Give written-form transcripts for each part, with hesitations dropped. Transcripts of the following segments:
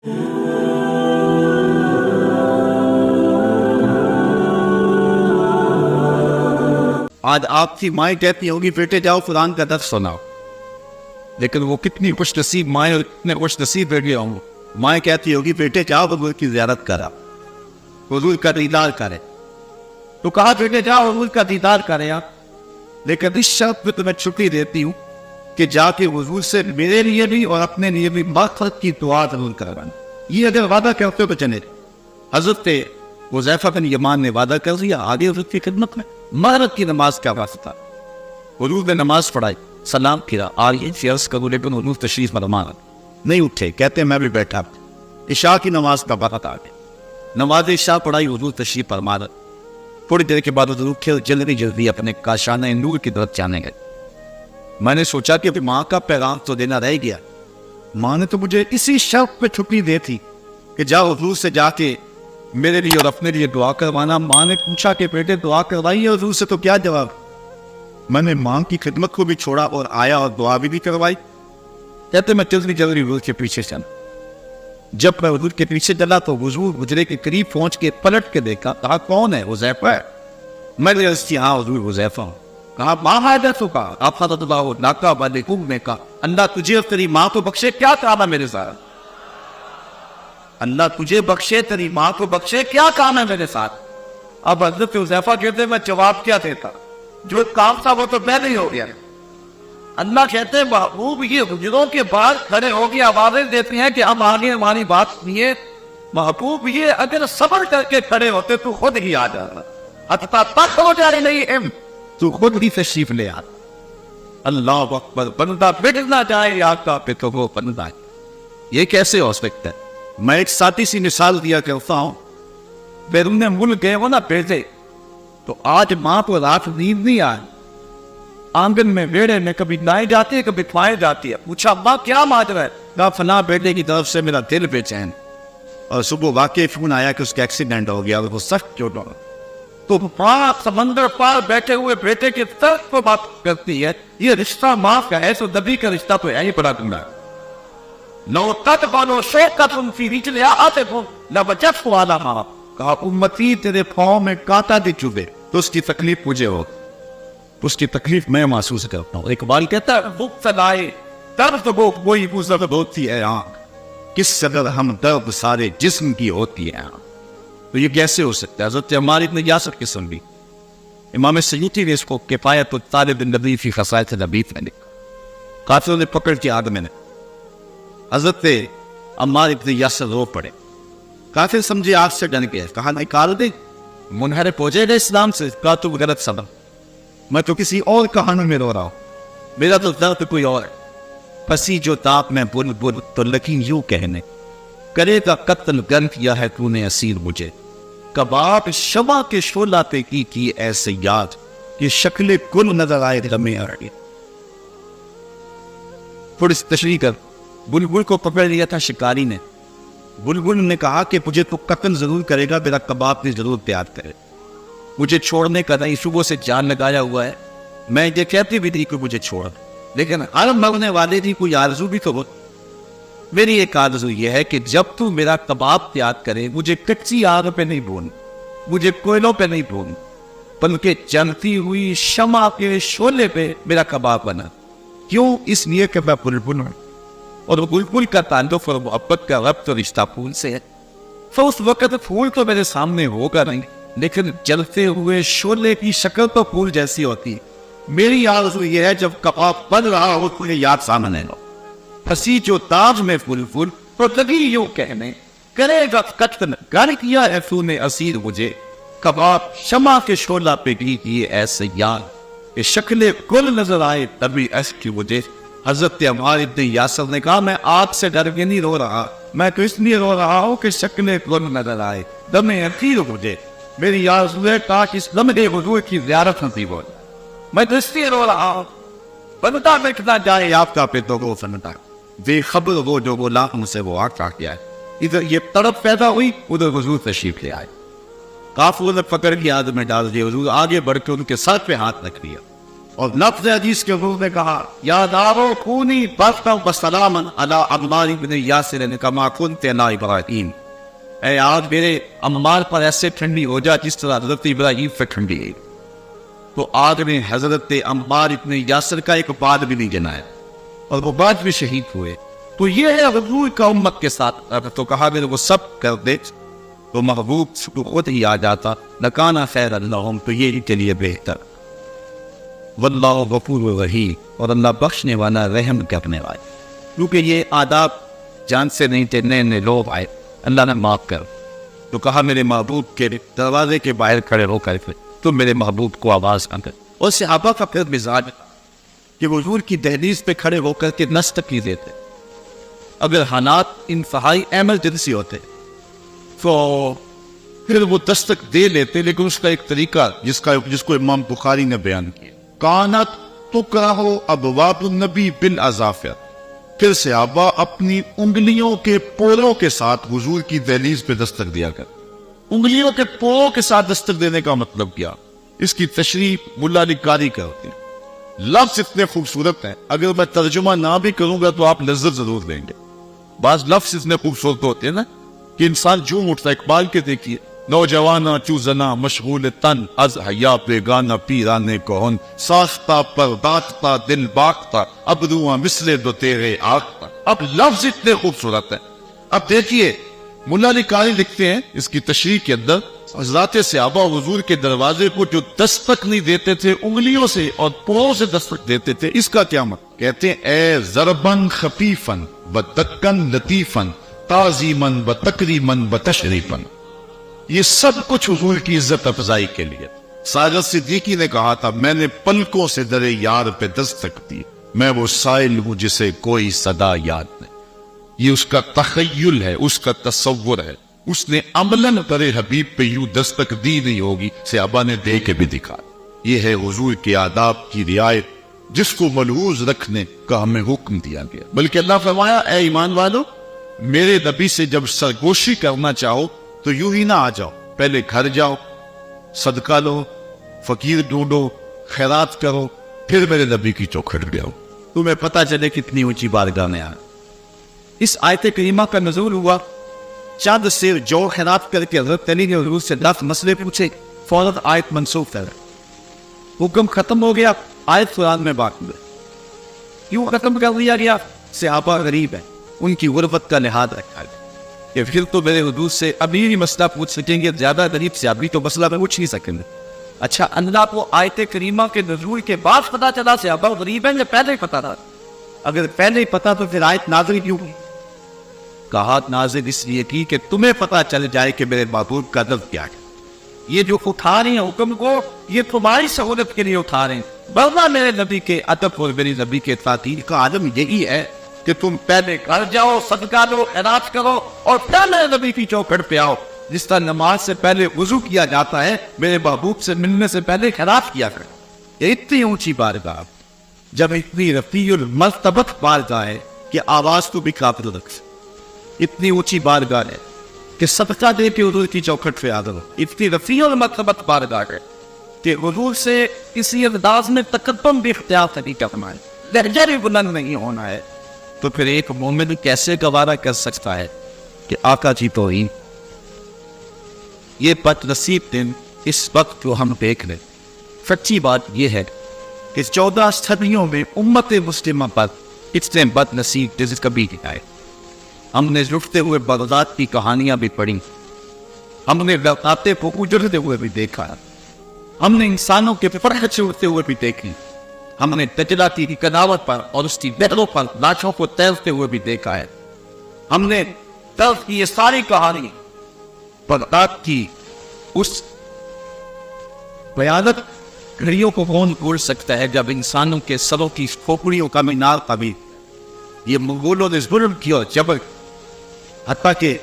آج آپ کی مائیں کہتی ہوگی بیٹے جاؤ قرآن کا درس سناؤ، لیکن وہ کتنی خوش نصیب مائیں، اتنے خوش نصیب بیٹے ہوں گے، مائیں کہتی ہوگی بیٹے جاؤ حضور کی زیارت کرا، حضور کا دیدار کرے، تو کہا بیٹے جاؤ حضور کا دیدار کرے آپ، لیکن اس شرط پہ تمہیں چھٹی دیتی ہوں کہ جا کے حضور سے میرے لیے بھی اور اپنے لیے بھی مغفرت کی دعا ضرور کروانا۔ یہ اگر وعدہ کرتے ہو تو چلے۔ حضرت حذیفہ بن یمان نے وعدہ کر دیا، آگے حضور کی خدمت میں مغرب کی نماز کا واسطہ، حضور نے نماز پڑھائی، سلام پھرا، آئیے فرض کرو، لیکن حضور تشریف فرما نہیں اٹھے، کہتے میں بھی بیٹھا، عشاء کی نماز کا وقت آ گیا، نماز عشاء پڑھائی، حضور تشریف فرما، تھوڑی دیر کے بعد حضور پھر جلدی اپنے کاشانہ نور کی طرف جانے گئے۔ میں نے سوچا کہ ماں کا پیغام تو دینا رہ گیا، ماں نے تو مجھے اسی شرط پہ چھٹی دی تھی کہ جاؤ حضور سے جا کے میرے لیے اور اپنے لیے دعا کروانا۔ ماں نے پوچھا کہ بیٹے دعا کروائی ہے حضور سے، تو کیا جواب؟ میں نے ماں کی خدمت کو بھی چھوڑا اور آیا اور دعا بھی کروائی۔ کہتے میں جلدی حضور کے پیچھے چلا، جب میں حضور کے پیچھے چلا تو حضور حجرے کے قریب پہنچ کے پلٹ کے دیکھا، کہا کون ہے؟ حذیفہ ہے۔ میں نے عرض کی ہاں حضور حذیفہ ہوں۔ کہا ماں ہے تو کہا آپ حضرت اللہ ناکا والے نے کہا اللہ تجھے اور تیری ماں کو بخشے، کیا کام ہے میرے ساتھ؟ اللہ تجھے بخشے تیری ماں کو بخشے، کیا کام ہے میرے ساتھ؟ اب حضرت حذیفہ کہتے میں جواب کیا دیتا، جو کام تھا وہ تو میں نہیں ہو گیا۔ اللہ کہتے محبوب یہ حجروں کے باہر کھڑے ہو کے آوازیں دیتے ہیں کہ اب آگے ہماری بات سنیے، محبوب یہ اگر صبر کر کے کھڑے ہوتے تو خود ہی آ جانا، حتیٰ تک ہو جا رہی نہیں تو خود ہی تشریف لے آتا۔ اللہ اکبر، بندہ بٹ نہ جائے آقا پہ تو وہ بندہ ہے، یہ کیسے ہو سکتا ہے؟ میں ایک ساتھی سی مثال دیا کرتا ہوں، بیرون ملک گئے ہو نا بیٹے، تو آج ماں کو رات نیند نہیں آئی، آنگن میں ویڑے میں کبھی نائے جاتی ہے کبھی کھوائے جاتی ہے، پوچھا ماں کیا ماجرا ہے؟ کہا فلاں بیٹے کی طرف سے میرا دل بے چین، اور صبح واقعی فون آیا کہ اس کا ایکسیڈنٹ ہو گیا اور وہ سخت چوٹ ہو، تو ماں سمندر پار بیٹھے ہوئے بیٹے کے درد کو بات کرتی ہے، یہ رشتہ ماں کا ہے، سو نبی کا رشتہ تو ہے ہی بڑا گناہ۔ لو تتبنو شوکۃ فی رجل احدکم لوجدت علیہا، کہا امتی تیرے پاؤں میں کانٹا بھی چبھے تو اس کی تکلیف مجھے ہو، اس کی تکلیف میں محسوس کرتا ہوں۔ اقبال کہتا ہے مبتلائے درد وہ کوئی مزرد ہوتی ہے آنکھ، کس قدر ہم درد سارے جسم کی ہوتی ہے آنکھ۔ تو یہ کیسے ہو سکتا ہے؟ حضرت عمار بن یاسر کی سن لی، امام سیوطی نے اس کو کفایت الطالب النبی فی خصائص نبی میں لکھا، قاتلوں نے پکڑ کے آگ میں نے، حضرت عمار بن یاسر رو پڑے، قاتل سمجھے آگ سے ڈر گئے، کہا نکال دے، منحرف ہو جائے گا اسلام سے، کہا تو غلط سبب، میں تو کسی اور کہانی میں رو رہا ہوں، میرا تو درد کوئی اور ہے، پسی جو تاپ میں بل بل تو لگی یوں کہنے، کرے گا قتل گن کیا ہے تو نے اسیر مجھے، کباب شمع کے شعلہ پہ کی ایسے یاد کہ شکل گل نظر آئے غمیں آگے۔ تھوڑی سی تشریح کر، بلبل کو پکڑ لیا تھا شکاری نے، بلبل نے کہا کہ مجھے تو قتل ضرور کرے گا، میرا کباب بھی ضرور تیار کرے، مجھے چھوڑنے کا نہیں، صبح سے جان لگایا ہوا ہے، میں یہ کہتی بھی تھی کہ مجھے چھوڑ، لیکن ہر مرنے والے کی کوئی آرزو بھی تو ہو، میری ایک آرزو یہ ہے کہ جب تو میرا کباب تیار کرے مجھے کچی آگ پہ نہیں بھون، مجھے کوئلوں پہ نہیں بھون، بلکہ جلتی ہوئی شمع کے شعلے پہ میرا کباب بنا۔ کیوں؟ اس لیے کہ میں بلبل ہوں، اور بلبل کا تعلق اور محبت کا ربط اور رشتہ پھول سے ہے، تو اس وقت پھول تو میرے سامنے ہوگا نہیں، لیکن جلتے ہوئے شعلے کی شکل تو پھول جیسی ہوتی ہے۔ میری آرزو یہ ہے جب کباب بن رہا ہو تو یہ یاد سامنے لو، پھنسی جو تاج میں پھول پھول تو لگی یوں کہنے، کرے گا قتل گر کیا ہے تو نے اسیر مجھے، کباب شمع کے شعلہ پہ کی ایسے یاد کہ شکل گل نظر آئے تبھی ایس کی مجھے۔ حضرت عمار بن یاسر نے کہا میں آگ سے ڈر کے نہیں رو رہا، میں تو اس لیے رو رہا ہوں کہ شکل گل نظر آئے دم اسیر مجھے، میری آرزو ہے کاش اس لمحے حضور کی زیارت نصیب ہو، میں تو اس لیے رو رہا ہوں، بنتا مٹنا جائے آپ کا پہ تو وہ فنتا، بے خبر وہ جو غلام سے وہ آگ کاٹ گیا ہے۔ ادھر یہ تڑپ پیدا ہوئی، ادھر حضور تشریف لے آئے، قافلوں نے پکڑ کے آگ میں ڈال دیا، حضور آگے بڑھ کے ان کے سر پہ ہاتھ رکھ دیا اور لفظ حدیث کے حضور نے کہا یا دارو کونی بردا وسلاما علی عمار بن یاسر کما کنت علی ابراہیم، اے آگ میرے عمار پر ایسے ٹھنڈی ہو جا جس طرح حضرت ابراہیم پہ ٹھنڈی ہے۔ تو آگ نے حضرت عمار ابن یاسر کا ایک بال بھی نہیں جلایا اور وہ بعد بھی شہید ہوئے۔ تو یہ ہے حضور کا امت کے ساتھ۔ تو کہا میرے وہ سب کر دے تو محبوب تو خود ہی آ جاتا، لکانا خیر اللہم، تو یہ ہی کے لیے بہتر۔ واللہ غفور رحیم، اور اللہ بخشنے والا رحم کرنے والا۔ کیونکہ یہ آداب جان سے نہیں تھے، نئے نئے لوگ آئے، اللہ نے معاف کر۔ تو کہا میرے محبوب کے دروازے کے باہر کھڑے ہو کر تم میرے محبوب کو آواز نہ کر۔ اور صحابہ کا پھر مزاج کہ حضور کی دہلیز پہ کھڑے ہو کر کے نصب کی دیتے، اگر حالات انتہائی ایمرجنسی ہوتے تو پھر وہ دستک دے لیتے، لیکن اس کا ایک طریقہ جس کو امام بخاری نے بیان کیا، کانت تکرہ ابواب النبی بالاظافر، پھر صحابہ اپنی انگلیوں کے پوروں کے ساتھ حضور کی دہلیز پہ دستک دیا کر۔ انگلیوں کے پوروں کے ساتھ دستک دینے کا مطلب کیا؟ اس کی تشریح ملا علی قاری کرتے ہیں۔ لفظ اتنے خوبصورت ہیں، اگر میں ترجمہ نہ بھی کروں گا تو آپ لذت ضرور لیں گے۔ بعض لفظ اتنے خوبصورت ہوتے ہیں نا کہ انسان جھوم اٹھتا ہے۔ اقبال کے دیکھیے، نوجوانہ چو زنا مشغول تن از حیا بیگانہ پیرانے کون، ساختہ پر داختہ دل باختہ ابروآں مثل دو تیرے آختہ۔ اب لفظ اتنے خوبصورت ہیں۔ اب دیکھیے ملا علی قاری لکھتے ہیں اس کی تشریح کے اندر، حضرات صحابہ حضور کے دروازے کو جو دستک نہیں دیتے تھے، انگلیوں سے اور پاؤں سے دستک دیتے تھے، اس کا کیا مطلب؟ کہتے ہیں اے ضربن خفیفن بتکن لطیفن تعظیمن بتکریمن بتشریفن، یہ سب کچھ حضور کی عزت افزائی کے لیے۔ ساجد صدیقی نے کہا تھا میں نے پلکوں سے درے یار پہ دستک دی، میں وہ سائل ہوں جسے کوئی صدا یاد نہیں۔ یہ اس کا تخیل ہے، اس کا تصور ہے، اس نے عملاً برے حبیب پہ یوں دستک دی نہیں ہوگی، صحابہ نے دے کے بھی دکھا۔ یہ ہے حضور کے آداب کی رعایت جس کو ملحوظ رکھنے کا ہمیں حکم دیا گیا۔ بلکہ اللہ فرمایا اے ایمان والو، میرے نبی سے جب سرگوشی کرنا چاہو تو یوں ہی نہ آ جاؤ، پہلے گھر جاؤ، صدقہ لو، فقیر ڈھونڈو، خیرات کرو، پھر میرے نبی کی چوکھٹ پہ آؤ، تمہیں پتہ چلے کتنی اونچی بارگاہ میں آئے۔ اس آیت کریمہ کا نزول ہوا، چاند سے جو خیرات کر کے حضرت علی نے حضور سے 10 مسئلے پوچھے، فوراً آیت منسوخ کر، حکم ختم ہو گیا، آیت قرآن میں باقی ہے۔ کیوں ختم کر دیا گیا؟ صحابہ غریب ہیں، ان کی غربت کا لحاظ رکھا ہے کہ پھر تو میرے حضور سے ابھی بھی مسئلہ پوچھ سکیں گے، زیادہ غریب سے ابھی تو مسئلہ میں پوچھ نہیں سکیں گے۔ اچھا اللہ کو آیت کریمہ کے نزول کے بعد پتا چلا صحابہ غریب ہیں یا پہلے ہی پتا تھا؟ اگر پہلے ہی پتا تو پھر آیت نازل کیوں ہوئی؟ کہا نازل اس لیے کی کہ تمہیں پتا چل جائے کہ میرے محبوب کا دل کیا ہے۔ یہ جو اٹھا رہے ہیں حکم کو، یہ تمہاری سہولت کے لیے اٹھا رہے ہیں، ورنہ میرے نبی کے ادب اور میری نبی کے تعطیل کا عالم یہی ہے کہ تم پہلے گھر جاؤ، صدقہ لو، خیرات کرو، اور پھر میرے نبی کی چوکھٹ پہ آؤ۔ جس طرح نماز سے پہلے وضو کیا جاتا ہے، میرے محبوب سے ملنے سے پہلے خیرات کیا کرو۔ یہ اتنی اونچی بارگاہ، جب اتنی رفیع المرتبت بارگاہ ہے کہ آواز کو بھی قابل رکھ، اتنی اونچی بارگاہ ہے کہ صدقہ دے کے حضور کی چوکھٹ پہ آ جاؤ، اتنی رفیع المرتبت بارگاہ ہے کہ حضور سے کسی انداز میں تقدم بھی اختیار نہیں کرنا ہے، لہجہ بھی بلند نہیں ہونا ہے، تو پھر ایک مومن کیسے گوارا کر سکتا ہے کہ آقا جی توہین؟ یہ بد نصیب دن اس وقت جو ہم دیکھ رہے، سچی بات یہ ہے کہ 14 صدیوں میں امت مسلمہ پر اتنے بد نصیب دن کبھی نہیں آئے۔ ہم نے لٹتے ہوئے بغداد کی کہانیاں بھی پڑھی، ہم نے لڑکاتے کو اجڑتے ہوئے بھی دیکھا، ہم نے انسانوں کے فرح سے اڑتے ہوئے بھی دیکھی، ہم نے دجلہ کی قداوت پر اور اس کی بحروں پر لاشوں کو تیرتے ہوئے بھی دیکھا ہے۔ ہم نے طرف کی یہ ساری کہانی بغداد کی اس بیانت گھڑیوں کو کون بھول سکتا ہے جب انسانوں کے سروں کی کھوپڑیوں کا مینار قبی یہ منگولوں نے ظلم کیا، جبر، حتیٰ کہ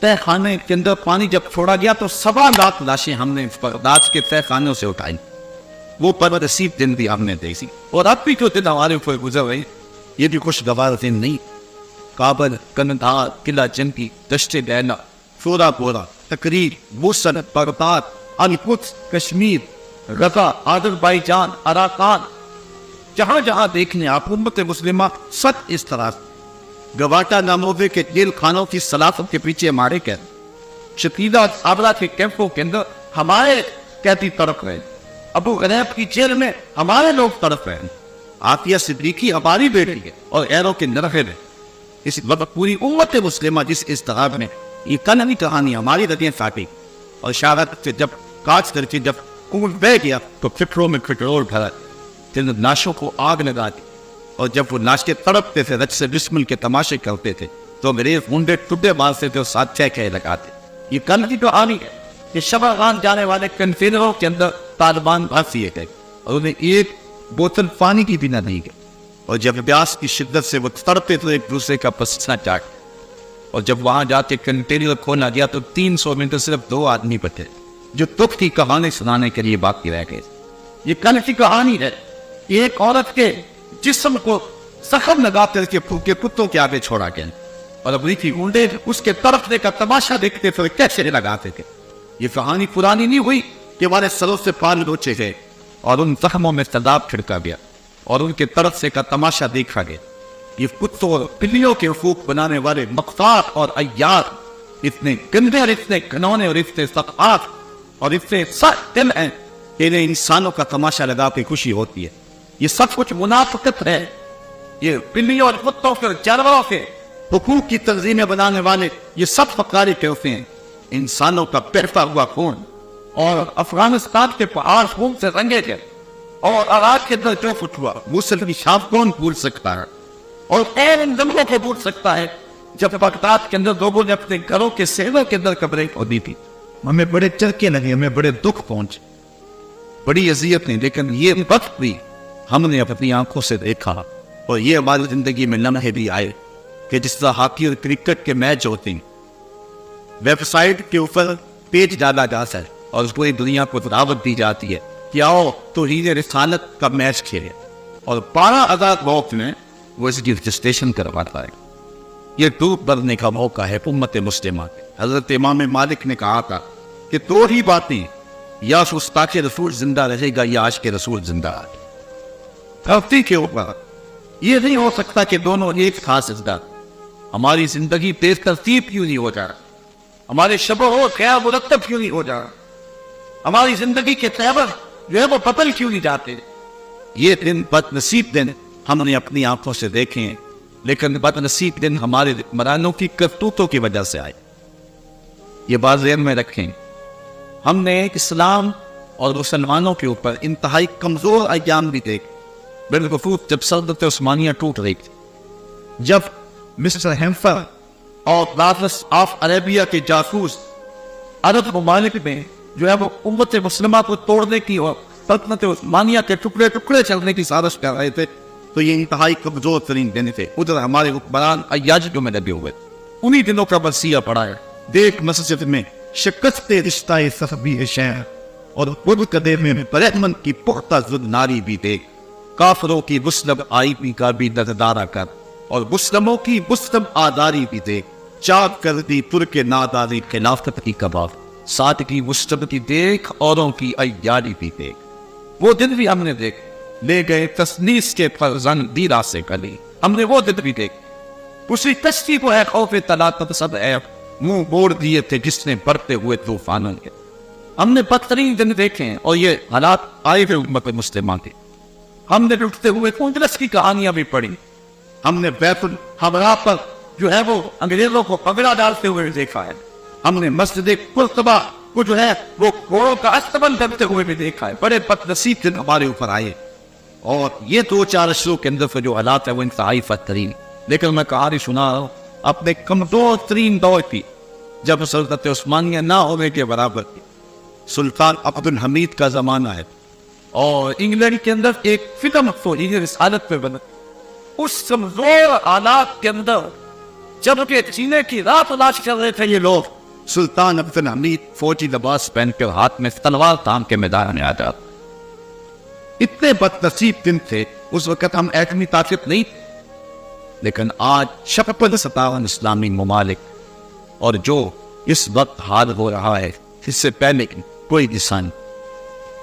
تہ خانے کے اندر پانی جب چھوڑا گیا تو 7 لاکھ لاشیں ہم نے بغداد کے تہ خانوں سے اٹھائی۔ وہ بد نصیب دن بھی ہم نے دیکھی، اور اب بھی جو دن ہمارے اوپر گزر رہے یہ بھی خوشگوار دن نہیں۔ کابل، کندھار، قلعہ جنگی، دشت لیلا، شورا بورا، تقریر، موصل، بغداد، القدس، کشمیر، غزہ، آذربائیجان، اراکان، جہاں جہاں دیکھنے آپ امت مسلمہ سب اس طرح گواٹا ناموے کے جیل خانوں کی سلاسل کے پیچھے مارے گئے، شتیلا آبرا کے کیمپوں کے اندر ہمارے قیدی تڑپ رہے، ابو غریب کی جیل میں ہمارے لوگ تڑپ رہے، عافیہ صدیقی ہماری بیٹی ہے اور غیروں کے نرخے میں اس وقت پوری امت مسلمہ جس اضطراب میں یہ کہانی کہانی ہماری ردیاں کاٹی اور شہادت سے جب کاٹ کر کے جب خون بہ گیا تو فکروں میں فکرول بھرا، جن ناشوں کو آگ لگا دی، اور جب وہ ناشتے تڑپتے تھے رج سے بسمل کے تماشے کرتے تھے تو میرے منڈے ٹوٹے مارتے تھے اور ساتھ چہکے لگاتے۔ یہ کہانی کہانی ہے کہ شبرغان جانے والے کنٹینروں کے اندر طالبان پھنس دیے گئے اور انہیں ایک بوتل پانی کی بھی نہ دی گئی، اور جب پیاس کی شدت سے وہ تڑپتے تو ایک دوسرے کا پسینہ چاٹ، اور جب وہاں جا کے کنٹینر کھولا گیا تو 300 میں تو صرف 2 آدمی بچے جو دکھ کی کہانی سنانے کے لیے باقی رہ گئے۔ یہ کل کی کہانی ہے، ایک عورت کے جسم کو زخم لگا کر کے پھوکے کتوں کے آگے چھوڑا گیا، اور امریکی گنڈے اس کے تڑپنے کا تماشا دیکھتے تھے کیسے لگاتے تھے۔ یہ کہانی پرانی نہیں ہوئی کہ ہمارے سروں سے پال نوچے گئے اور ان زخموں میں سیلاب چھڑکا گیا اور ان کے تڑپنے کا تماشا دیکھا گیا۔ یہ کتوں اور بلیوں کے حقوق بنانے والے مختار اور عیار اتنے گندے اور اتنے گھنونے اور اتنے سخت اور اتنے سخت دل ہیں کہ انہیں انسانوں کا تماشا لگا کے خوشی ہوتی ہے۔ یہ سب کچھ منافقت ہے۔ یہ بلیوں اور کتوں کے جانوروں کے حقوق کی تنظیمیں بنانے والے یہ سب فقاری کرتے ہیں۔ انسانوں کا بہتا ہوا خون اور افغانستان کے پہاڑ خون سے رنگے گئے اور عراق کے اندر جو کچھ ہوا موصل کی شام کون بھول سکتا ہے، اور ان دموں کو بھول سکتا ہے جب بغداد کے اندر لوگوں نے اپنے گھروں کے سیور کے اندر قبریں کھودی تھی۔ ہمیں بڑے چرکے لگے، ہمیں بڑے دکھ پہنچے، بڑی اذیت نہیں، لیکن یہ وقت بھی ہم نے اپنی آنکھوں سے دیکھا، اور یہ ہماری زندگی میں لمحے بھی آئے کہ جس طرح ہاکی اور کرکٹ کے میچ ہوتے ہیں، ویب سائٹ کے اوپر پیج ڈالا جاتا ہے اور پوری دنیا کو دعوت دی جاتی ہے کہ آؤ توہین رسالت کا میچ کھیلے، اور 12,000 وقت میں وہ اس کی رجسٹریشن کرواتا ہے۔ یہ ڈوب مرنے کا موقع ہے امت مسلمہ کے۔ حضرت امام مالک نے کہا تھا کہ 2 ہی باتیں، یا گستاخ رسول زندہ رہے گا یا عاشق رسول زندہ ہے۔ دھرتی کے اوپر یہ نہیں ہو سکتا کہ دونوں ایک خاص زندہ۔ ہماری زندگی تیز ترتیب کیوں نہیں ہو جا رہا؟ ہمارے شب و خیال مرتب کیوں نہیں ہو جا رہا؟ ہماری زندگی کے تیور جو ہے وہ بدل کیوں نہیں جاتے؟ یہ دن بد نصیب دن ہم نے اپنی آنکھوں سے دیکھے ہیں، لیکن بد نصیب دن ہمارے حکمرانوں کی کرتوتوں کی وجہ سے آئے۔ یہ بات ذہن میں رکھیں، ہم نے اسلام اور مسلمانوں کے اوپر انتہائی کمزور ایام بھی دیکھے۔ بالخصوص جب سلطنت عثمانیہ ٹوٹ رہی تھی، جب مسٹر ہیمفر اور لارنس آف عربیہ کے جاسوس عرب ممالک میں جو ہے وہ امت مسلمہ کو توڑنے کی اور سلطنت عثمانیہ کے ٹکڑے ٹکڑے چلنے کی سازش کر رہے تھے، تو یہ انتہائی کمزور ترین دن تھے۔ ادھر ہمارے حکمران ایاج جو میں لگے ہوئے، انہی دنوں کا وصیہ پڑا ہے۔ دیکھ مسجد میں شکست رشتہ صحبی شہر اور قدے میں برہمن کی پختہ زد ناری بھی دیکھ، کافروں کی مسلم آئی پی کا بھی نظردارہ کر، اور مسلموں کی مسلم آداری بھی دیکھ، چاک کر دی پر کے ناداری خلافت کی کباب، سادگی مسلم کی دیکھ، اوروں کی عیاری بھی دیکھ۔ وہ دن بھی ہم نے دیکھ، لے گئے تسلیس کے فرزند دیرا سے کلی، ہم نے وہ دن بھی دیکھ۔ اسی کشتی کو ہے خوف طلاقت سب عیب منہ موڑ دیے تھے جس نے بڑھتے ہوئے طوفانوں کے۔ ہم نے بدترین دن دیکھے ہیں، اور یہ حالات آئے ہوئے امت مسلمہ کے۔ ہم نے لٹتے ہوئے کونگریس کی کہانیاں بھی پڑھی، ہم نے بیت الحمراء پر جو ہے وہ انگریزوں کو پگڑا ڈالتے ہوئے دیکھا ہے، ہم نے مسجد قرطبہ کو جو ہے وہ گھوڑوں کا استقبال کرتے ہوئے بھی دیکھا ہے۔ بڑے بد نصیب دن ہمارے اوپر آئے، اور یہ 2-4 اشروں کے اندر سے جو حالات ہے وہ انتہائی بدترین۔ لیکن میں کہانی سنا رہا ہوں اپنے کمزور ترین دور کی، جب سلطنت عثمانیہ نہ ہونے کے برابر تھی، سلطان عبد الحمید کا زمانہ ہے، اور انگلینڈ کے اندر ایک فلم توہین رسالت پہ بنا۔ اس کمزور حالات کے اندر جب کہ چینے کی راہ تلاش کر رہے تھے یہ لوگ، سلطان عبد الحمید فوجی لباس پہن کے ہاتھ میں تلوار تام کے میدان میں آ جاتا۔ اتنے بد نصیب دن تھے، اس وقت ہم ایٹمی طاقت نہیں تھے، لیکن آج 57 اسلامی ممالک، اور جو اس وقت حال ہو رہا ہے اس سے پہلے کوئی نشان۔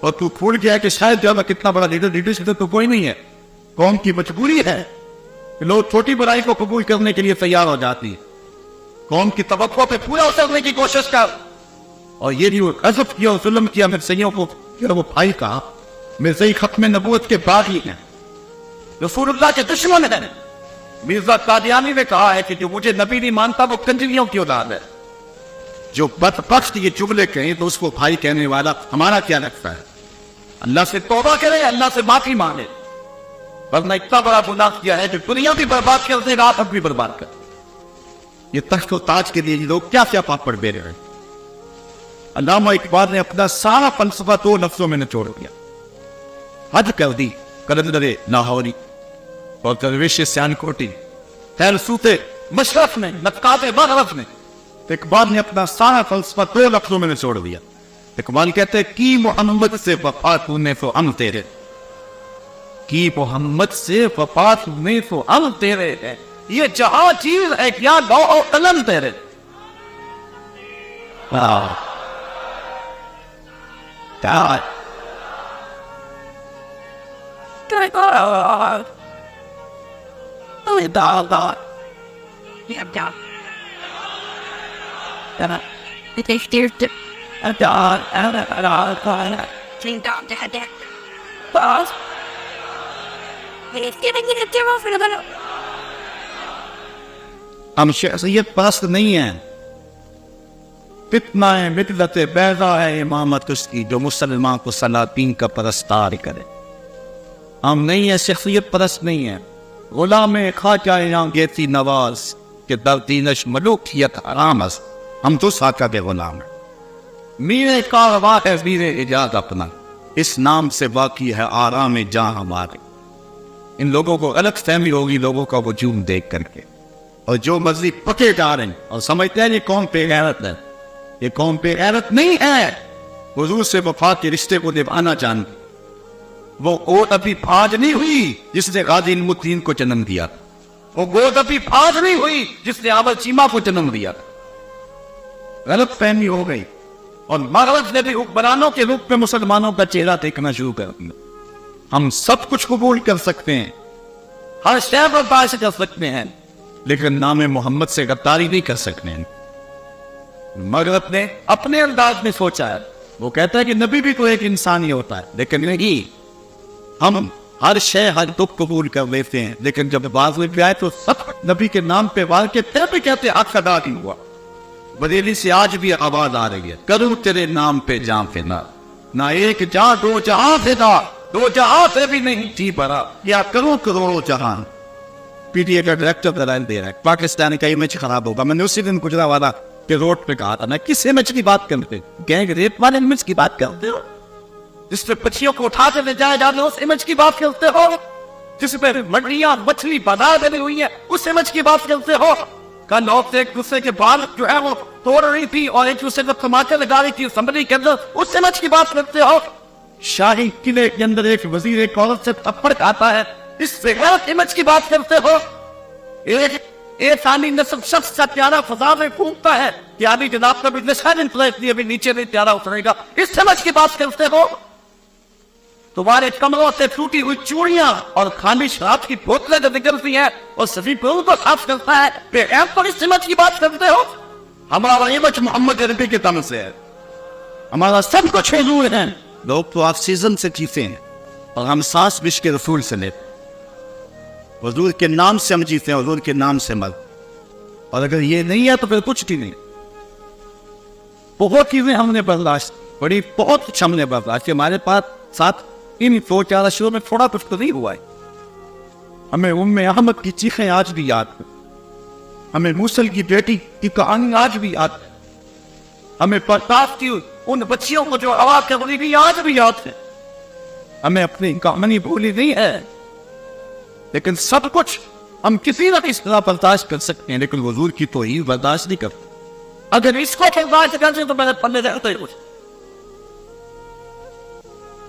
اور تو بھول گیا کہ شاید جو کتنا بڑا لیڈرشپ تو کوئی نہیں ہے. قوم کی مجبوری ہے کہ لوگ چھوٹی برائی کو قبول کرنے کے لیے تیار ہو جاتی ہے. قوم کی توقع پہ پورا اترنے کی کوشش کر. اور یہ بھی وہ غضب کیا اور ظلم کیا مرزائیوں کو کہ وہ بھائی کہا مرزائی ختم نبوت کے بعد ہی ہیں, رسول اللہ کے دشمن ہیں. مرزا قادیانی نے کہا ہے کہ جو مجھے نبی نہیں مانتا وہ کنجریوں کی اولاد ہے. جو بدبخت یہ جملے کہیں تو اس کو بھائی کہنے والا ہمارا کیا لگتا ہے؟ اللہ سے توبہ کرے, اللہ سے معافی مانگے, ورنہ اتنا بڑا گناہ کیا ہے جو دنیا بھی برباد کر دے, رات بھی برباد کر. یہ تخت و تاج کے لیے یہ لوگ کیا کیا پاپڑ بے رہے ہیں. علامہ اقبال نے اپنا سارا فلسفہ 2 لفظوں میں نچوڑ دیا. حد کر دی قلندر لاہوری اور درویش سیالکوٹی, فیلسوف مشرف نے, نطقات مغرب نے. اقبال نے اپنا سارا فلسفہ 2 لفظوں میں نچوڑ دیا. اقبال کہتے ہیں کی محمد سے وفا تونے تو ہم تیرے, کی محمد سے وفا تونے تو ہم تیرے ہیں. یہ جہاں چیز ہے کیا لو اور قلم تیرے. ہم شخصیت پرست نہیں ہیں. فتنہ ہے, ملت بیضا ہے امامت اس کی جو مسلمان کو سلاطین کا پرستار کرے. ہم نہیں ہیں, شخصیت پرست نہیں ہیں. غلام خواجہ گیتی نواز کہ در دینش ملوکیت حرام است, ہم تو ساکہ کے غلام ہیں. میرے کارواں ہے میر اجاز اپنا, اس نام سے واقعی ہے آرام جاں ہمارے. ان لوگوں کو غلط فہمی ہوگی لوگوں کا وجود دیکھ کر کے, اور جو مرضی پکے جا رہے ہیں اور سمجھتے ہیں یہ قوم پہ غیرت ہے. یہ قوم پہ غیرت نہیں ہے. حضور سے وفا کے رشتے کو نبھانا جانتی. وہ گود ابھی پھاج نہیں ہوئی جس نے غازی علم الدین کو جنم دیا. وہ گود ابھی پھاج نہیں ہوئی جس نے احمد چیمہ کو جنم دیا. غلط فہمی ہو گئی, اور مغرب نے بھی حکمرانوں کے روپ میں مسلمانوں کا چہرہ دیکھنا شروع کر دیا. ہم سب کچھ قبول کر سکتے ہیں, ہر شے برداشت کر سکتے ہیں, لیکن نام محمد سے غداری نہیں کر سکتے ہیں. مغرب نے اپنے انداز میں سوچا ہے. وہ کہتا ہے کہ نبی بھی تو ایک انسان ہی ہوتا ہے, لیکن نہیں, ہم ہر شے ہر دکھ قبول کر لیتے ہیں, لیکن جب باز میں پہ آئے تو سب نبی کے نام پہ وار کے پھر بھی کہتے ہیں حق ادا نہیں ہوا. بریلی سے آج بھی آواز آ رہی ہے, کروں تیرے نام پہ جاں فدا, نہ ایک جاں دو جہاں فدا, 2 جہاں سے بھی نہیں جی بھرا, یا کروں کروڑوں جہان. پی ٹی اے کا ڈائریکٹر دلائل دے رہا ہے پاکستان کا امیج خراب ہوگا. میں نے اسی دن گجرا والا کہ روڈ پہ کہا تھا, میں کس امیج کی بات کرتے, گینگ ریپ والے امیج کی بات کرتے ہو, جس پہ بچیوں کو اٹھا کے لے جایا جاتا ہے اس امیج کی بات کرتے ہو, جس پہ مچھلیاں مچھلی بنا دینی ہوئی ہے اس امیج کی بات کرتے ہو. کل لوگ ایک دوسرے کے بال جو ہے وہ توڑ رہی تھی اور ایک دوسرے کو تھماکے لگا رہی تھی اسمبلی کے اندر, اس امیج کی بات کرتے ہو. شاہی قلعے کے اندر ایک وزیر ایک عورت سے تھپڑ کھاتا ہے, اس سے غلط امیج کی بات کرتے ہو. ایک ثانی نسل شخص کا پیارا فضا میں پھونکتا ہے کہ ابھی جناب کا بھی نشان انفلیٹ نہیں, ابھی نیچے نہیں پیارا اترے گا, اس سمجھ کی بات کرتے ہو. تمہارے کمروں سے ٹوٹی ہوئی چوڑیاں اور خالی شراب کی بوتلیں جو نکلتی ہیں اور سبھی پروں کو صاف کرتا ہے, پھر پر اس سمجھ کی بات کرتے ہو. ہمارا امیج محمد عربی کے دم سے ہے, ہمارا سب کچھ حضور ہے. لوگ تو آکسیجن سے جیتے ہیں اور ہم سانس بش کے رسول سے لیتے, حضور کے نام سے ہم جیتے ہیں, حضور کے نام سے مر. اور اگر یہ نہیں ہے تو پھر کچھ بھی نہیں. بہت چیزیں ہم نے برداشت, بڑی بہت کچھ ہم نے برداشت. ہمارے پاس ساتھ ان 2-4 اشوروں میں تھوڑا کچھ تو نہیں ہوا ہے. ہمیں احمد کی چیخیں آج بھی یاد ہے, ہمیں موصل کی بیٹی کی کہانی آج بھی یاد ہے, ہمیں پرتاپ کی ان بچیوں کو جو آواز کرنی بھی آج بھی یاد ہے. ہمیں اپنی کہانی بھولی نہیں ہے, لیکن سب کچھ ہم کسی نہ کسی طرح برداشت کر سکتے ہیں, لیکن حضور کی توہین برداشت نہیں کرتے. اگر اس کو برداشت کرتے تو میرے پلے رہتے ہی کچھ.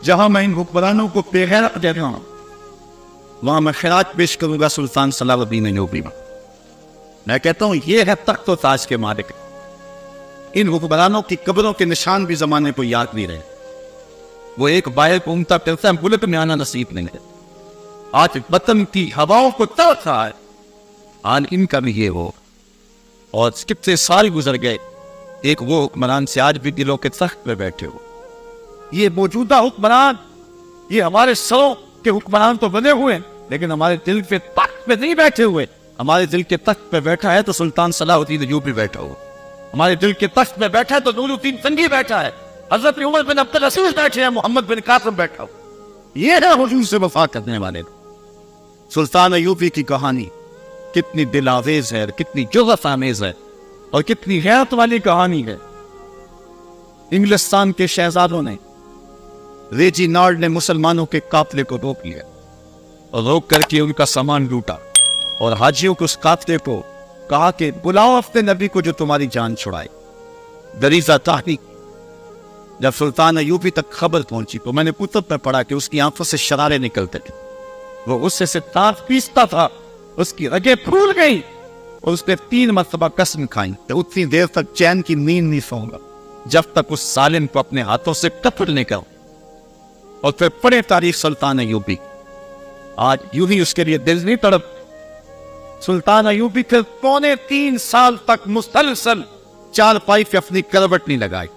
جہاں میں ان حکمرانوں کو بے غیرت دے رہا ہوں, وہاں میں خراج پیش کروں گا سلطان صلاح الدین ایوبی میں. میں کہتا ہوں یہ ہے تخت و تاج کے مالک. ان حکمرانوں کی قبروں کے نشان بھی زمانے کو یاد نہیں رہے. وہ ایک باہر گھومتا پھرتا ہے, ملک میں آنا نصیب نہیں ہے. آج وطن کی ہواؤں کو تڑپ رہا ہے, آج ان کا بھی یہ ہو. اور کتنے سال گزر گئے, ایک وہ حکمران سے آج بھی دلوں کے تخت پہ بیٹھے ہو. یہ موجودہ حکمران, یہ ہمارے سروں کے حکمران تو بنے ہوئے ہیں, لیکن ہمارے دل کے تخت پہ نہیں بیٹھے ہوئے. ہمارے دل کے تخت پہ بیٹھا ہے تو سلطان صلاح الدین ایوبی بیٹھا ہو. ہمارے دل کے تخت پہ بیٹھا ہے تو نور الدین زنگی بیٹھا ہے, حضرت عمر بن عبد العزیز بیٹھے ہیں, محمد بن قاسم بیٹھا ہو. یہ ہے حضور سے وفا کرنے والے. سلطان ایوبی کی کہانی کتنی دل آویز ہے, کتنی جرأت آمیز ہے, اور کتنی حیرت والی کہانی ہے. انگلستان کے شہزادوں نے, ریجی نارڈ نے مسلمانوں کے قافلے کو روک لیا اور روک کر کے ان کا سامان لوٹا, اور حاجیوں کو اس قافلے کو کہا کہ بلاؤ اپنے نبی کو جو تمہاری جان چھڑائے. دریزہ تحقیق جب سلطان ایوبی تک خبر پہنچی تو میں نے کتب میں پڑھا کہ اس کی آنکھوں سے شرارے نکلتے تھے, وہ غصے سے تاف پیستا تھا, اس کی رگیں پھول گئی, اور اس نے 3 مرتبہ قسم کھائیں کہ اتنی دیر تک چین کی نیند نہیں سوؤں گا جب تک اس ظالم کو اپنے ہاتھوں سے قتل نہیں کروں. اور پھر پڑھے تاریخ سلطان ایوبی. آج یوں ہی اس کے لیے دل نہیں تڑپ. سلطان ایوبی پھر 3.25 سال تک مسلسل چارپائی پہ اپنی کروٹ نہیں لگائی.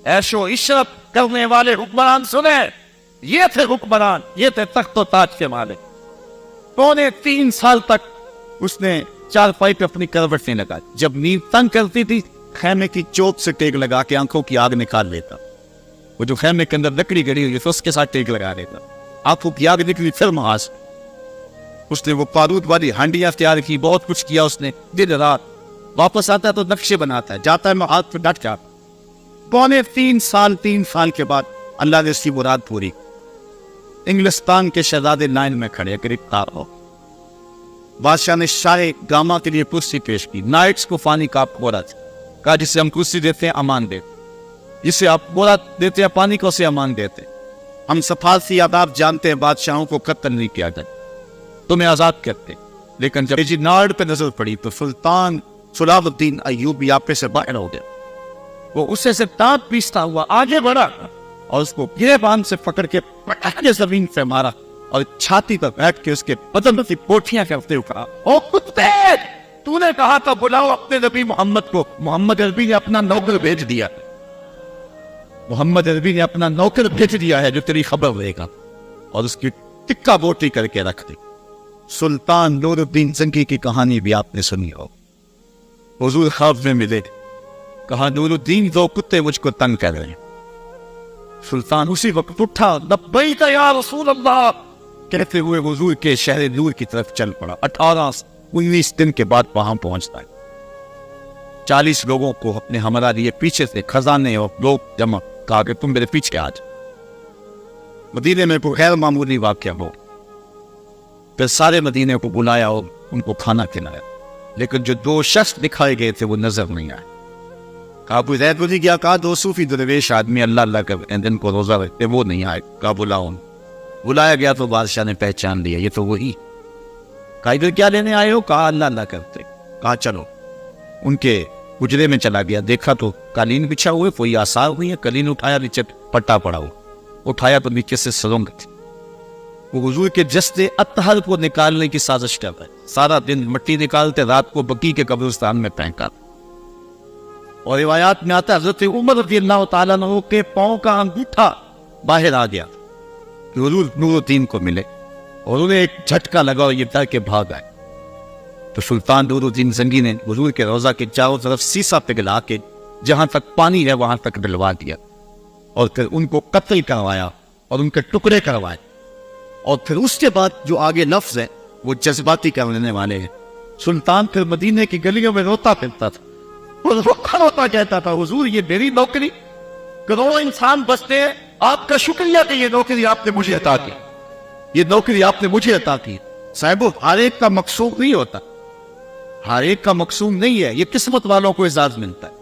عیش و عشرت کرنے والے حکمران سنے, یہ تھے حکمران, یہ تھے تخت و تاج کے مالک. 3.25 سال تک اس نے چارپائی پہ اپنی کروٹ نہیں لگائی. جب نیند تنگ کرتی تھی خیمے کی چوک سے ٹیک لگا کے آنکھوں کی آگ نکال لیتا. وہ جو خیمے کے اندر لکڑی گڑی ہوئی اس کے ساتھ ٹیک لگا لیتا, آنکھوں کی آگ نکلی پھر محاذ. اس نے وہ بارود والی ہانڈیاں تیار کی, بہت کچھ کیا اس نے دن رات. واپس آتا ہے تو نقشے بناتا ہے, جاتا ہے محاذ پہ ڈٹ جاتا. 3 سال کے بعد اللہ نے اس کی مراد پوری. انگلستان کے شہزادے لائن میں کھڑے گرفتار ہو. بادشاہ نے شاہ گاما کے لیے کرسی پیش کی. نائٹس کو فانی کا بورا تھا, کہا جسے ہم کرسی دیتے ہیں امان دیتے, جسے آپ بورا دیتے ہیں پانی کو اسے امان دیتے. ہم سفارسی آداب جانتے ہیں, بادشاہوں کو قتل نہیں کیا جائے, تمہیں آزاد کرتے. لیکن جب ریجی نارڈ پہ نظر پڑی تو سلطان صلاح الدین ایوبی آپے سے باہر ہو گیا. وہ اسے سے دانت پیستا ہوا آگے بڑھا اور اس کو گریبان سے پکڑ کے پٹاخے زمین پہ مارا, اور چھاتی پر بیٹھ کے اس کے بدن کی پوٹیاں کرتے ہوئے کہا, او کتے, تو نے کہا تھا بلاؤ اپنے نبی محمد کو, محمد عربی نے اپنا نوکر بھیج دیا. محمد عربی نے اپنا نوکر بھیج دیا ہے جو تیری خبر لے گا, اور اس کی ٹکا بوٹی کر کے رکھ دی. سلطان نور الدین زنگی کی کہانی بھی آپ نے سنی ہو. حضور خواب میں ملے, کہا نور الدین 2 کتے مجھ کو تنگ کر رہے ہیں. سلطان اسی وقت اٹھا, لبیک یا رسول اللہ کہتے ہوئے حضور کے شہر نور کی طرف چل پڑا. 18-19 دن کے بعد وہاں پہنچتا ہے. 40 لوگوں کو اپنے ہمراہ لیے پیچھے سے خزانے اور لوگ جمع, کہا کہ تم میرے پیچھے آ جاؤ. مدینے میں کوئی غیر معمولی واقعہ ہو. پھر سارے مدینے کو بلایا اور ان کو کھانا کھلایا, لیکن جو 2 شخص دکھائے گئے تھے وہ نظر نہیں آئے. کہا ابو زید کو نہیں کیا, کہا 2 صوفی درویش آدمی اللہ اللہ کر دن کو روزہ رکھتے, وہ نہیں آئے. کہا بلاؤ. بلایا گیا تو بادشاہ نے پہچان لیا, یہ تو وہی. کہا ادھر کیا لینے آئے ہو, کہا اللہ اللہ کرتے. کہا چلو. ان کے حجرے میں چلا گیا, دیکھا تو قالین بچھا ہوئے, کوئی آثار ہوئی ہے. قالین اٹھایا, نیچے پٹا پڑا ہوا, اٹھایا تو نیچے سے سرنگ تھی. وہ حضور کے جسد اطہر کو نکالنے کی سازش کر رہے. سارا دن مٹی نکالتے, رات کو بقیع کے قبرستان میں پھینکا. اور روایات میں آتا ہے حضرت عمر رضی اللہ تعالیٰ عنہ کے پاؤں کا انگوٹھا باہر آ گیا. حضور نور الدین کو ملے اور انہیں ایک جھٹکا لگا اور یہ ڈر کے بھاگ آئے. تو سلطان نور الدین زنگی نے حضور کے روضہ کے چاروں طرف سیسا پگھلا کے جہاں تک پانی ہے وہاں تک ڈلوا دیا, اور پھر ان کو قتل کروایا اور ان کے ٹکڑے کروائے. اور پھر اس کے بعد جو آگے لفظ ہے وہ جذباتی کرنے والے ہیں. سلطان پھر مدینے کی گلیوں میں روتا پھرتا تھا, اور روکھا روتا کہتا تھا, حضور یہ میری نوکری, کروڑوں انسان بستے ہیں, آپ کا شکریہ کہ یہ نوکری آپ نے مجھے عطا کی, یہ نوکری آپ نے مجھے عطا کی. صاحب ہر ایک کا مقصود نہیں ہوتا, ہر ایک کا مقصود نہیں ہے, یہ قسمت والوں کو اعزاز ملتا ہے.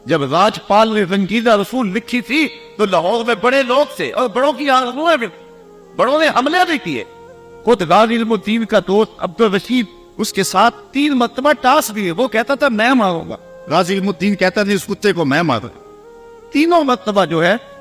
جب راجپال نے رنگیلا رسول لکھی تھی تو لاہور میں بڑے لوگ تھے اور بڑوں کی آرزویں بھی, بڑوں نے حملے بھی کیے. خود غازی علم الدین کا دوست عبدالرشید اس کے ساتھ 3 مرتبہ ٹاس دیے, وہ کہتا تھا میں ماروں گا, غازی علم الدین کہتا تھا اس کتے کو میں ماروں. 3 مرتبہ جو ہے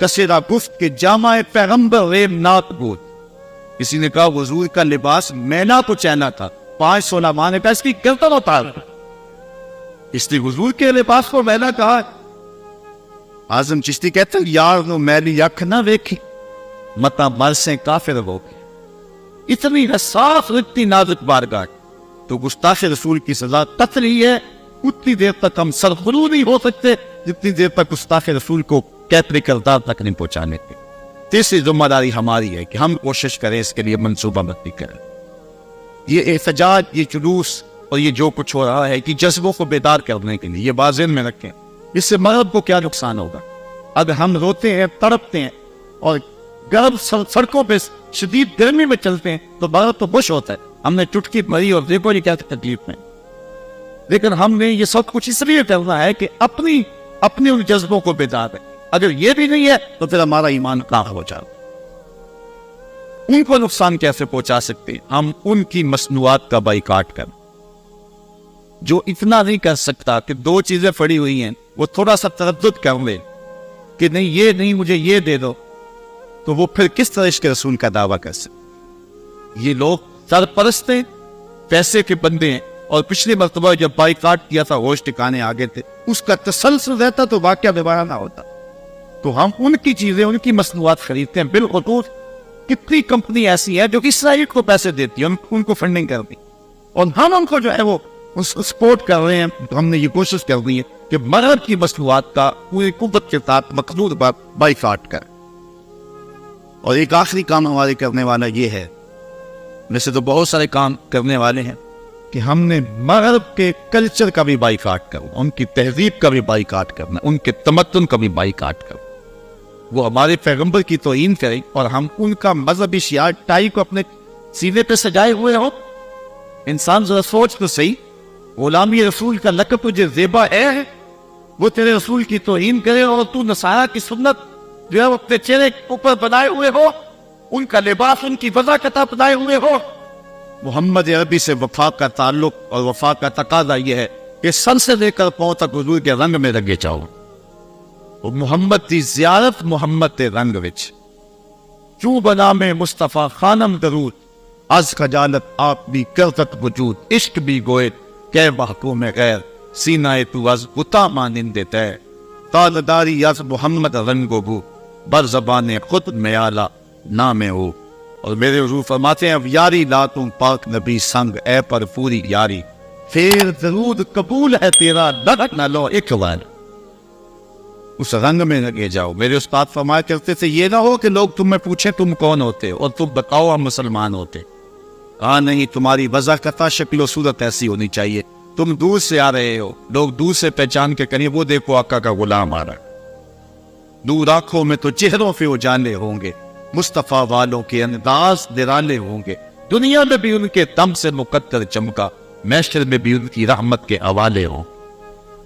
کسیرا گفت کہ جامع پیغمبر ریب نات بود. کسی نے کہا حضور کا لباس مینا تو چینا تھا, 500 علماء نے کہا اس کی گردن اتار, اس لیے حضور کے لباس کو مینا کہا. اعظم چشتی کہتے ہیں یار نو میلی اکھ نہ ویکھی متا مرسیں کافر ہو گئے. اتنی حساس اتنی نازک بارگاہ تو گستاخ رسول کی سزا قتل ہی ہے. اتنی دیر تک ہم سرخرو نہیں ہو سکتے جتنی دیر تک گستاخ رسول کو کیفری کردار تک نہیں پہنچانے کے. تیسری ذمہ داری ہماری ہے کہ ہم کوشش کریں اس کے لیے منصوبہ بندی کریں. یہ احتجاج, یہ جلوس اور یہ جو کچھ ہو رہا ہے کہ جذبوں کو بیدار کرنے کے لیے, یہ بات ذہن میں رکھیں. اس سے مرد کو کیا نقصان ہوگا؟ اب ہم روتے ہیں, تڑپتے ہیں اور گرم سڑکوں پہ شدید گرمی میں چلتے ہیں تو مرد تو خوش ہوتا ہے, ہم نے چٹکی مری اور دیکھو یہ کیا تکلیف میں. لیکن ہم نے یہ سب کچھ اس لیے کرنا ہے کہ اپنی ان جذبوں کو بیدار رکھیں. اگر یہ بھی نہیں ہے تو پھر ہمارا ایمان کہاں ہو جائے. ان کو نقصان کیسے پہنچا سکتے ہیں؟ ہم ان کی مصنوعات کا بائیکاٹ کریں. جو اتنا نہیں کر سکتا کہ 2 چیزیں پڑی ہوئی ہیں وہ تھوڑا سا تردد کر لے کہ نہیں یہ نہیں مجھے یہ دے دو, تو وہ پھر کس طرح عشق رسول کا دعویٰ کر سکتے؟ یہ لوگ سرپرست ہیں, پیسے کے بندے ہیں, اور پچھلی مرتبہ جب بائیکاٹ کیا تھا ہوش ٹھکانے آگے تھے, اس کا تسلسل رہتا تو واقعہ دوبارہ نہ ہوتا. تو ہم ان کی چیزیں, ان کی مصنوعات خریدتے ہیں. بالخصوص کتنی کمپنی ایسی ہے جو کہ اسرائیل کو پیسے دیتی ہے, ان کو فنڈنگ کرتی, اور ہم ان کو جو ہے وہ سپورٹ کر رہے ہیں. تو ہم نے یہ کوشش کر دی ہے کہ مرد کی مصنوعات کا پوری قوت کے ساتھ مقصود بائیکاٹ کریں. اور ایک آخری کام ہمارے کرنے والا یہ ہے, ویسے تو بہت سارے کام کرنے والے ہیں, کہ ہم نے مغرب کے کلچر کا بھی بائیکاٹ کرنا, ان کی تہذیب کا بھی بائیکاٹ کرنا, ان کے تمدن کا بھی بائیکاٹ کرنا. وہ ہمارے پیغمبر کی توہین کریں اور ہم ان کا مذہبی شعار ٹائی کو اپنے سینے پہ سجائے ہوئے ہوں. انسان ذرا سوچ تو صحیح, غلامی رسول کا لقب تجھے زیبا ہے, وہ تیرے رسول کی توہین کرے اور تو نصارہ کی سنت جو ہے وہ اپنے چہرے اوپر بنائے ہوئے ہو, ان کا لباس ان کی وضاحت بنائے ہوئے ہو. محمد عربی سے وفا کا تعلق اور وفا کا تقاضا یہ ہے کہ سر سے لے کر پاؤں تک حضور کے رنگ میں رنگے جاؤ. اور محمد کی زیارت محمد کے رنگ وچ چوں بنا میں مصطفیٰ خانم درود, از خجالت آپ بھی کرتت وجود, عشق بھی گوئے کہ محکوم غیر, سینہ تو از غتا مانند تے, تالداری از محمد رنگ و بو, بر زبان خود میں آلہ نام ہو. اور میرے حضور فرماتے ہیں اب یاری لا تم پاک نبی سنگ اے پر پوری یاری, پھر درود قبول ہے تیرا لگ نہ لو ایک بار. اس رنگ میں لگے جاؤ. میرے استاد فرمایا کرتے تھے یہ نہ ہو کہ لوگ تمہیں پوچھیں تم کون ہوتے اور تم بتاؤ ہم مسلمان ہوتے. ہاں نہیں, تمہاری وضاحت شکل و صورت ایسی ہونی چاہیے. تم دور سے آ رہے ہو, لوگ دور سے پہچان کے کہیں وہ دیکھو آقا کا غلام آ رہا ہے. دور آنکھوں میں تو چہروں پہ اجالے ہوں گے, مصطفیٰ والوں کے انداز نرالے ہوں گے. دنیا میں بھی ان کے دم سے مقدر چمکا, محشر میں بھی ان کی رحمت کے حوالے ہوں.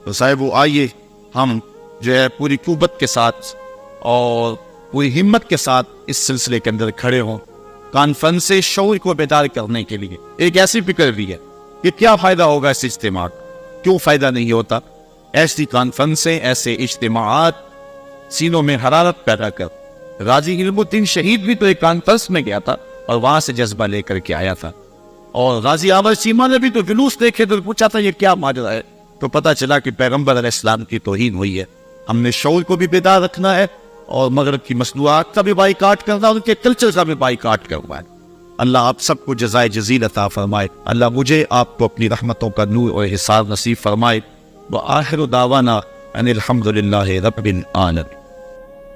تو صاحب آئیے ہم جو ہے پوری قوت کے ساتھ اور پوری ہمت کے ساتھ اس سلسلے کے اندر کھڑے ہوں. کانفرنس شعور کو بیدار کرنے کے لیے ایک ایسی فکر بھی ہے کہ کیا فائدہ ہوگا اس اجتماع, کیوں فائدہ نہیں ہوتا. ایسی کانفرنسیں, ایسے اجتماعات سینوں میں حرارت پیدا کر. غازی علم الدین شہید بھی تو ایک کانفرنس میں گیا تھا اور وہاں سے جذبہ لے کر کے آیا تھا. اور غازی آور سیما نے بھی تو جلوس دیکھے تو پوچھا تھا یہ کیا ماجرا ہے, تو پتہ چلا کہ پیغمبر علیہ السلام کی توہین ہوئی ہے. ہم نے شعور کو بھی بیدار رکھنا ہے اور مغرب کی مصنوعات کا بھی بائیکاٹ کرنا ہے, ان کے کلچر کا بھی بائیکاٹ کرنا ہے. اللہ آپ سب کو جزائے جزیل عطا فرمائے. اللہ مجھے آپ کو اپنی رحمتوں کا نور اور حصار نصیب فرمائے. وآخر دعوانا ان الحمدللہ رب العالمین.